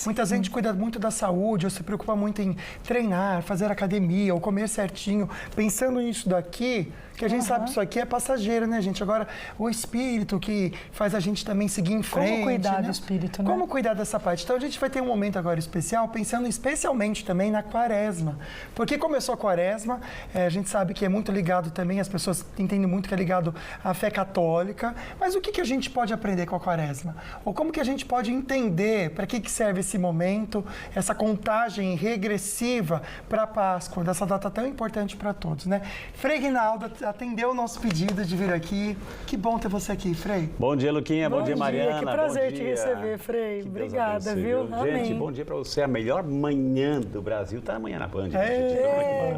Muita gente cuida muito da saúde, ou se preocupa muito em treinar, fazer academia, ou comer certinho. Pensando nisso daqui, que a gente sabe que isso aqui é passageiro, né, gente? Agora, o espírito que faz a gente também seguir em frente. Como cuidar né? do espírito, né? Como cuidar dessa parte? Então, a gente vai ter um momento agora especial, pensando especialmente também na quaresma. Porque começou a quaresma, a gente sabe que é muito ligado também, as pessoas entendem muito que é ligado à fé católica, mas o que a gente pode aprender com a quaresma? Ou como que a gente pode entender para que serve esse momento, essa contagem regressiva para a Páscoa, dessa data tão importante para todos, né? Frei Guinaldo atendeu o nosso pedido de vir aqui. Que bom ter você aqui, Frei. Bom dia, Luquinha. Bom dia, Mariana. Que prazer bom te dia. receber, Frei. Obrigada, viu? Gente, Amém. bom dia para você. A melhor manhã do Brasil tá amanhã na Band.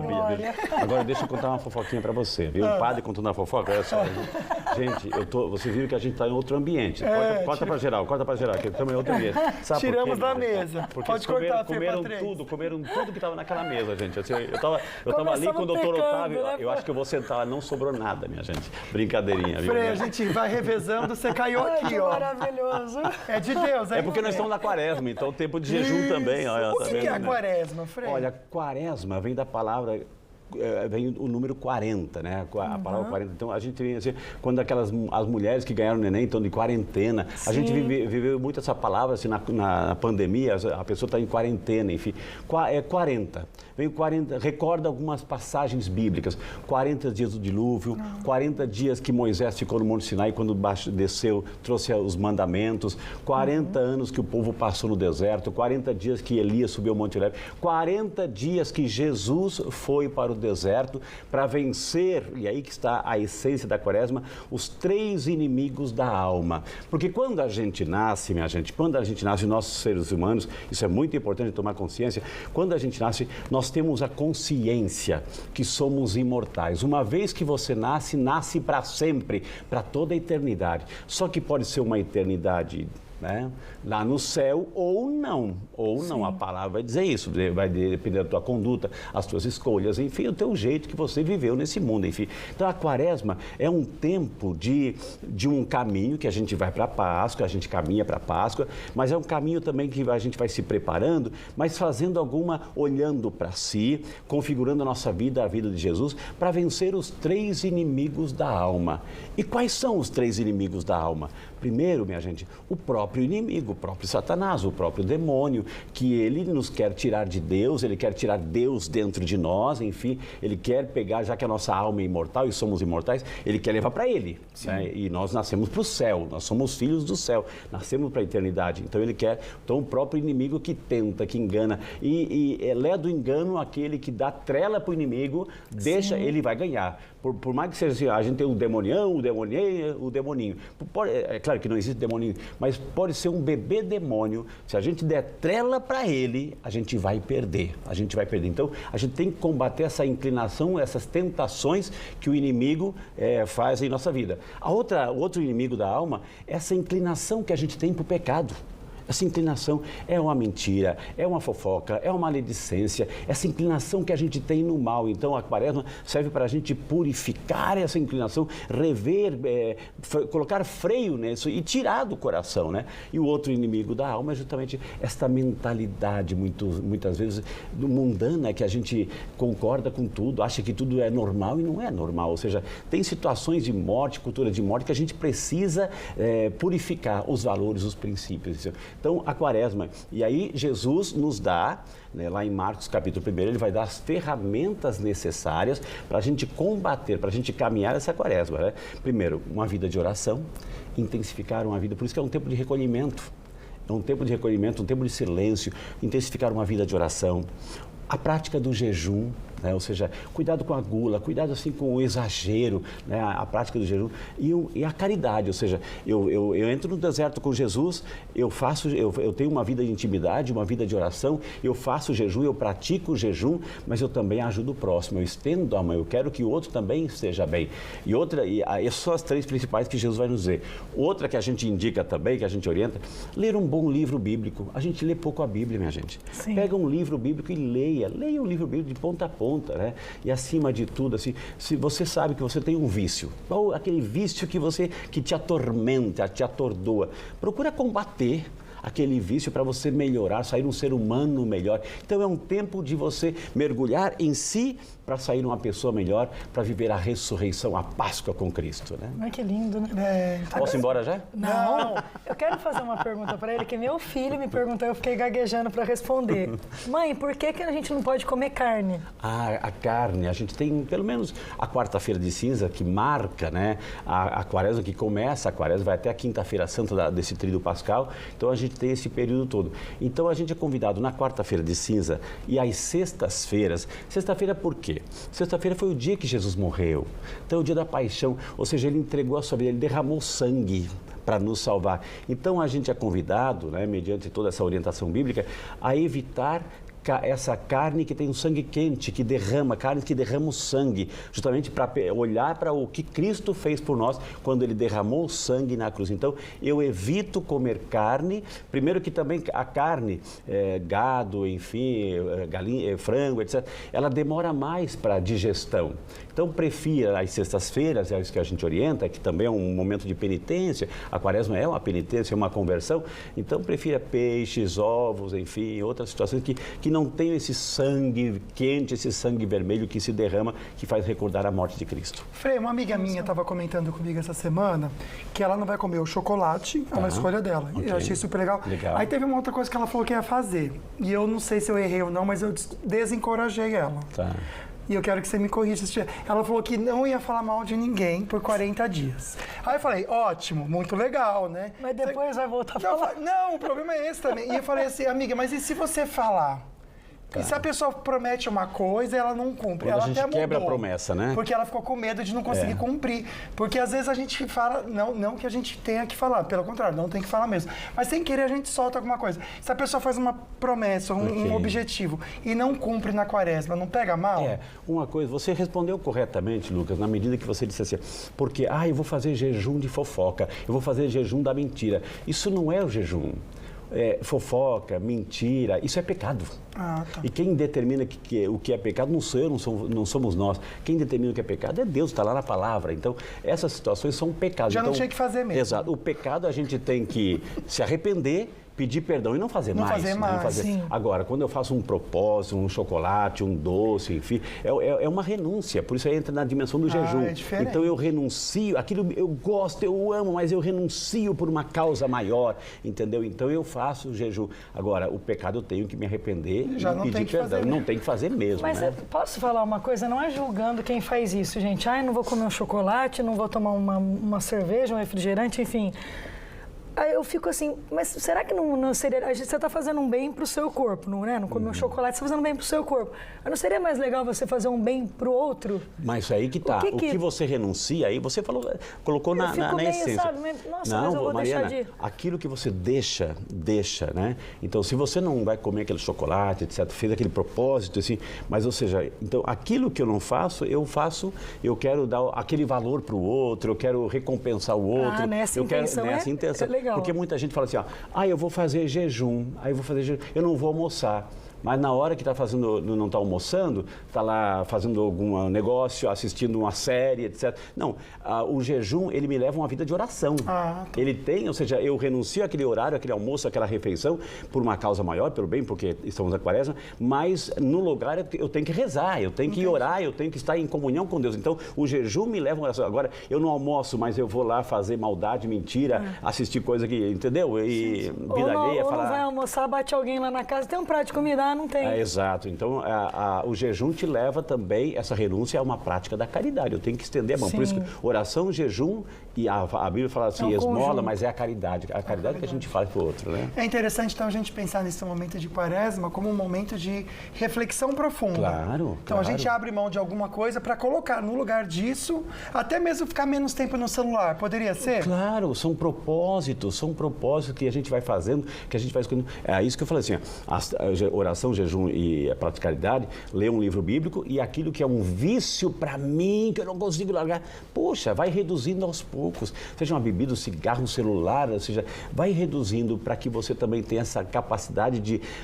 Glória. Agora, deixa eu contar uma fofoquinha para você, viu? O padre contando a fofoca, olha só. Gente, você viu que a gente está em outro ambiente. Corta para geral, que estamos em outro ambiente. Sabe Tiramos por quê, da mesa. Porque Pode cortar, comeram tudo que estava naquela mesa, gente. Assim, eu tava ali com o doutor Otávio, né, eu acho que eu vou sentar lá, não sobrou nada, minha gente. Brincadeirinha, viu? Frei, a gente vai revezando, você caiu Ai, aqui, que ó. maravilhoso. É de Deus, É porque nós estamos na quaresma, então tempo de jejum também. Olha, O tá que vendo, é a né? quaresma, Frei? Olha, quaresma vem da palavra, vem o número 40, né? A palavra 40. Então, a gente tem, assim, quando as mulheres que ganharam neném estão de quarentena, a gente viveu muito essa palavra, assim, na pandemia, a pessoa está em quarentena, enfim. É 40. Vem 40, recorda algumas passagens bíblicas. 40 dias do dilúvio, 40 dias que Moisés ficou no Monte Sinai quando desceu, trouxe os mandamentos, 40 anos que o povo passou no deserto, 40 dias que Elias subiu ao Monte Horebe, 40 dias que Jesus foi para o deserto para vencer, e aí que está a essência da quaresma, os 3 inimigos da alma. Porque quando a gente nasce, minha gente, quando a gente nasce, nossos seres humanos, isso é muito importante tomar consciência, quando a gente nasce, nós temos a consciência que somos imortais. Uma vez que você nasce, nasce para sempre, para toda a eternidade. Só que pode ser uma eternidade, né, lá no céu ou não. A palavra vai dizer isso, vai depender da tua conduta, as tuas escolhas, enfim, o teu jeito que você viveu nesse mundo, enfim. Então a quaresma é um tempo de um caminho que a gente vai para a Páscoa, a gente caminha para a Páscoa, mas é um caminho também que a gente vai se preparando, mas fazendo olhando para si, configurando a nossa vida, a vida de Jesus, para vencer os 3 inimigos da alma. E quais são os 3 inimigos da alma? Primeiro, minha gente, o próprio inimigo, o próprio Satanás, o próprio demônio, que ele nos quer tirar de Deus, ele quer tirar Deus dentro de nós, enfim, ele quer pegar, já que a nossa alma é imortal e somos imortais, ele quer levar para ele. Né? E nós nascemos para o céu, nós somos filhos do céu, nascemos para a eternidade. Então ele quer, o próprio inimigo que tenta, que engana, e ele é do engano aquele que dá trela para o inimigo, deixa, ele vai ganhar. Por mais que seja assim, a gente tem o demonião, o demoninho. É claro que não existe demoninho, mas pode ser um bebê demônio. Se a gente der trela para ele, a gente vai perder. Então, a gente tem que combater essa inclinação, essas tentações que o inimigo faz em nossa vida. Outro inimigo da alma é essa inclinação que a gente tem para o pecado. Essa inclinação é uma mentira, é uma fofoca, é uma maledicência, essa inclinação que a gente tem no mal. Então, a quaresma serve para a gente purificar essa inclinação, rever, colocar freio nisso e tirar do coração, né? E o outro inimigo da alma é justamente esta mentalidade, muitas vezes, mundana, que a gente concorda com tudo, acha que tudo é normal e não é normal. Ou seja, tem situações de morte, cultura de morte, que a gente precisa purificar os valores, os princípios. Então, a quaresma, e aí Jesus nos dá, né, lá em Marcos capítulo 1, ele vai dar as ferramentas necessárias para a gente combater, para a gente caminhar essa quaresma, né? Primeiro, uma vida de oração, intensificar uma vida, por isso que é um tempo de recolhimento, um tempo de silêncio, intensificar uma vida de oração, a prática do jejum, né? Ou seja, cuidado com a gula, cuidado assim com o exagero, né? A prática do jejum e a caridade, ou seja, eu entro no deserto com Jesus, eu tenho uma vida de intimidade, uma vida de oração, eu faço jejum, eu pratico o jejum, mas eu também ajudo o próximo, eu estendo a mão, eu quero que o outro também esteja bem. Essas são as 3 principais que Jesus vai nos dizer. Outra que a gente indica também, que a gente orienta, ler um bom livro bíblico. A gente lê pouco a Bíblia, minha gente. Sim. Pega um livro bíblico e leia um livro bíblico de ponta a ponta, né? E acima de tudo, assim, se você sabe que você tem um vício, ou aquele vício que te atormenta, te atordoa, procura combater. aquele vício para você melhorar, sair um ser humano melhor. Então é um tempo de você mergulhar em si para sair uma pessoa melhor, para viver a ressurreição, a Páscoa com Cristo, né? Ai, que lindo, né? Posso ir embora já? Não, eu quero fazer uma pergunta para ele, que meu filho me perguntou, eu fiquei gaguejando para responder. Mãe, por que a gente não pode comer carne? A carne, a gente tem pelo menos a quarta-feira de cinza, que marca, né, a quaresma, que começa a quaresma, vai até a quinta-feira santa desse tríduo pascal, então a gente tem esse período todo. Então a gente é convidado na quarta-feira de cinza e às sextas-feiras. Sexta-feira por quê? Sexta-feira foi o dia que Jesus morreu, então o dia da paixão, ou seja, ele entregou a sua vida, ele derramou sangue para nos salvar. Então a gente é convidado, né, mediante toda essa orientação bíblica, a evitar essa carne que tem um sangue quente, que derrama, carne que derrama o sangue, justamente para olhar para o que Cristo fez por nós quando ele derramou o sangue na cruz. Então, eu evito comer carne, primeiro que também a carne, gado, enfim, galinha, frango, etc., ela demora mais para digestão. Então, prefira as sextas-feiras, é isso que a gente orienta, que também é um momento de penitência, a quaresma é uma penitência, é uma conversão, então prefira peixes, ovos, enfim, outras situações que não tenham esse sangue quente, esse sangue vermelho que se derrama, que faz recordar a morte de Cristo. Frei, uma amiga minha estava comentando comigo essa semana que ela não vai comer o chocolate, é uma escolha dela. Okay. Eu achei super legal. Aí teve uma outra coisa que ela falou que ia fazer, e eu não sei se eu errei ou não, mas eu desencorajei ela. Tá. E eu quero que você me corrija. Ela falou que não ia falar mal de ninguém por 40 dias. Aí eu falei, ótimo, muito legal, né? Mas depois vai voltar a falar. Não, o problema é esse também. E eu falei assim, amiga, mas e se você falar? E se a pessoa promete uma coisa e ela não cumpre? Quando ela a gente até mudou, quebra a promessa, né? Porque ela ficou com medo de não conseguir cumprir. Porque às vezes a gente fala, não que a gente tenha que falar, pelo contrário, não tem que falar mesmo. Mas sem querer a gente solta alguma coisa. Se a pessoa faz uma promessa, um objetivo e não cumpre na quaresma, não pega mal? Uma coisa, você respondeu corretamente, Lucas, na medida que você disse assim, porque, eu vou fazer jejum de fofoca, eu vou fazer jejum da mentira. Isso não é o jejum. Fofoca, mentira, isso é pecado. Tá. E quem determina o que é pecado não sou eu, não somos nós. Quem determina o que é pecado é Deus, está lá na palavra. Então, essas situações são pecados. Já não tinha que fazer mesmo. Exato. O pecado a gente tem que se arrepender, pedir perdão e não fazer mais. Sim. Agora, quando eu faço um propósito, um chocolate, um doce, enfim, é uma renúncia. Por isso aí entra na dimensão do jejum. É diferente. Então eu renuncio, aquilo eu gosto, eu amo, mas eu renuncio por uma causa maior, entendeu? Então eu faço o jejum. Agora, o pecado eu tenho que me arrepender já e pedir perdão. Não tem que fazer mesmo. Mas né? Posso falar uma coisa? Não é julgando quem faz isso, gente. Não vou comer um chocolate, não vou tomar uma cerveja, um refrigerante, enfim. Aí eu fico assim, mas será que não seria... Você está fazendo um bem para o seu corpo, não é? Não comer um chocolate, você está fazendo um bem para o seu corpo. Mas não seria mais legal você fazer um bem para o outro? Mas aí que tá. O que você renuncia, aí você colocou na essência. Sabe? Nossa, mas eu vou Mariana, deixar de... aquilo que você deixa, né? Então, se você não vai comer aquele chocolate, etc., fez aquele propósito, assim, mas, ou seja, então, aquilo que eu não faço, eu quero dar aquele valor para o outro, eu quero recompensar o outro. Nessa intenção. Legal. Porque muita gente fala assim, eu vou fazer jejum, eu não vou almoçar. Mas na hora que não está almoçando, está lá fazendo algum negócio, assistindo uma série, etc. Não, o jejum, ele me leva a uma vida de oração. Ele tem, ou seja, eu renuncio àquele horário, àquele almoço, àquela refeição, por uma causa maior, pelo bem, porque estamos na quaresma, mas no lugar eu tenho que rezar, eu tenho que orar, eu tenho que estar em comunhão com Deus. Então, o jejum me leva a uma oração. Agora, eu não almoço, mas eu vou lá fazer maldade, mentira, assistir coisa que, entendeu? E vida alheia, falar... Ou não vai almoçar, bate alguém lá na casa, tem um prato de comida, não tem. Exato. Então, o jejum te leva também, essa renúncia é uma prática da caridade. Eu tenho que estender a mão. Sim. Por isso que oração, jejum, e a Bíblia fala assim, esmola, conjunto. Mas é a caridade. A caridade que a gente faz para o outro, né? É interessante, então, a gente pensar nesse momento de quaresma como um momento de reflexão profunda. Claro. Então, a gente abre mão de alguma coisa para colocar no lugar disso, até mesmo ficar menos tempo no celular. Poderia ser? Claro, são propósitos que a gente vai fazendo, que a gente vai escolhendo. É isso que eu falei assim, a oração, jejum e a prática de caridade, ler um livro bíblico e aquilo que é um vício para mim, que eu não consigo largar, poxa, vai reduzindo aos poucos. Seja uma bebida, um cigarro, um celular, ou seja, vai reduzindo para que você também tenha essa capacidade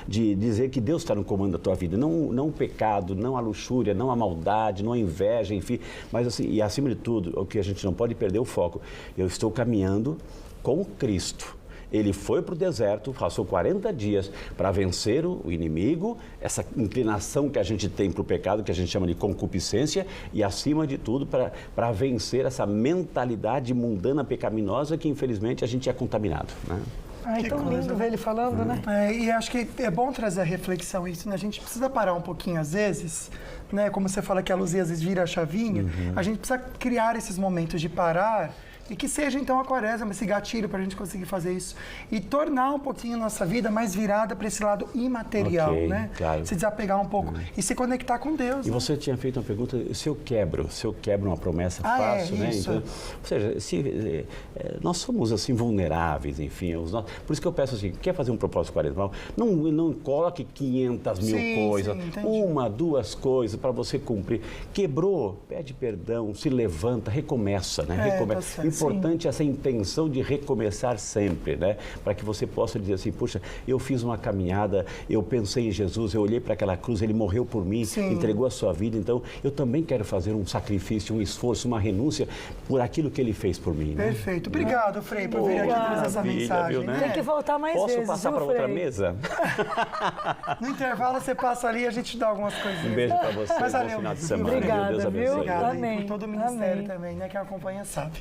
de dizer que Deus está no comando da tua vida. Não o pecado, não a luxúria, não a maldade, não a inveja, enfim. Mas assim, e acima de tudo, o que a gente não pode perder é o foco. Eu estou caminhando com Cristo. ele foi para o deserto, passou 40 dias para vencer o inimigo, essa inclinação que a gente tem para o pecado, que a gente chama de concupiscência, e acima de tudo para vencer essa mentalidade mundana pecaminosa que infelizmente a gente é contaminado, né? Ai, Que tão coisa. lindo ver ele falando, né? E acho que é bom trazer a reflexão isso, né? A gente precisa parar um pouquinho às vezes, né? Como você fala que a Luzia às vezes vira a chavinha, a gente precisa criar esses momentos de parar e que seja então a quaresma, esse gatilho para a gente conseguir fazer isso e tornar um pouquinho a nossa vida mais virada para esse lado imaterial, Ok, né? claro. Se desapegar um pouco e se conectar com Deus. E né? você tinha feito uma pergunta, se eu quebro uma promessa, faço, né? Isso. Então, ou seja, nós somos assim vulneráveis, enfim. Por isso que eu peço assim, quer fazer um propósito quaresmal? Não coloque 500 mil Sim, coisas, sim, entendi. uma, duas coisas para você cumprir. Quebrou, pede perdão, se levanta, recomeça, né? É, Recomeça. tá certo. Importante essa intenção de recomeçar sempre, né? Para que você possa dizer assim, puxa, eu fiz uma caminhada, eu pensei em Jesus, eu olhei para aquela cruz, ele morreu por mim, Sim. entregou a sua vida, então eu também quero fazer um sacrifício, um esforço, uma renúncia por aquilo que ele fez por mim, né? Perfeito. Obrigado, Frei, por vir aqui trazer essa Maravilha, mensagem. viu, né? né? Tem que voltar mais Posso vezes, passar viu, para outra Frei? mesa? No intervalo você passa ali e a gente dá algumas coisinhas. Um beijo para você, Mas bom valeu, final de viu? semana. Obrigada, Deus viu? abençoe. Obrigado aí Amém. por todo o ministério Amém. também, né? Que acompanha sabe.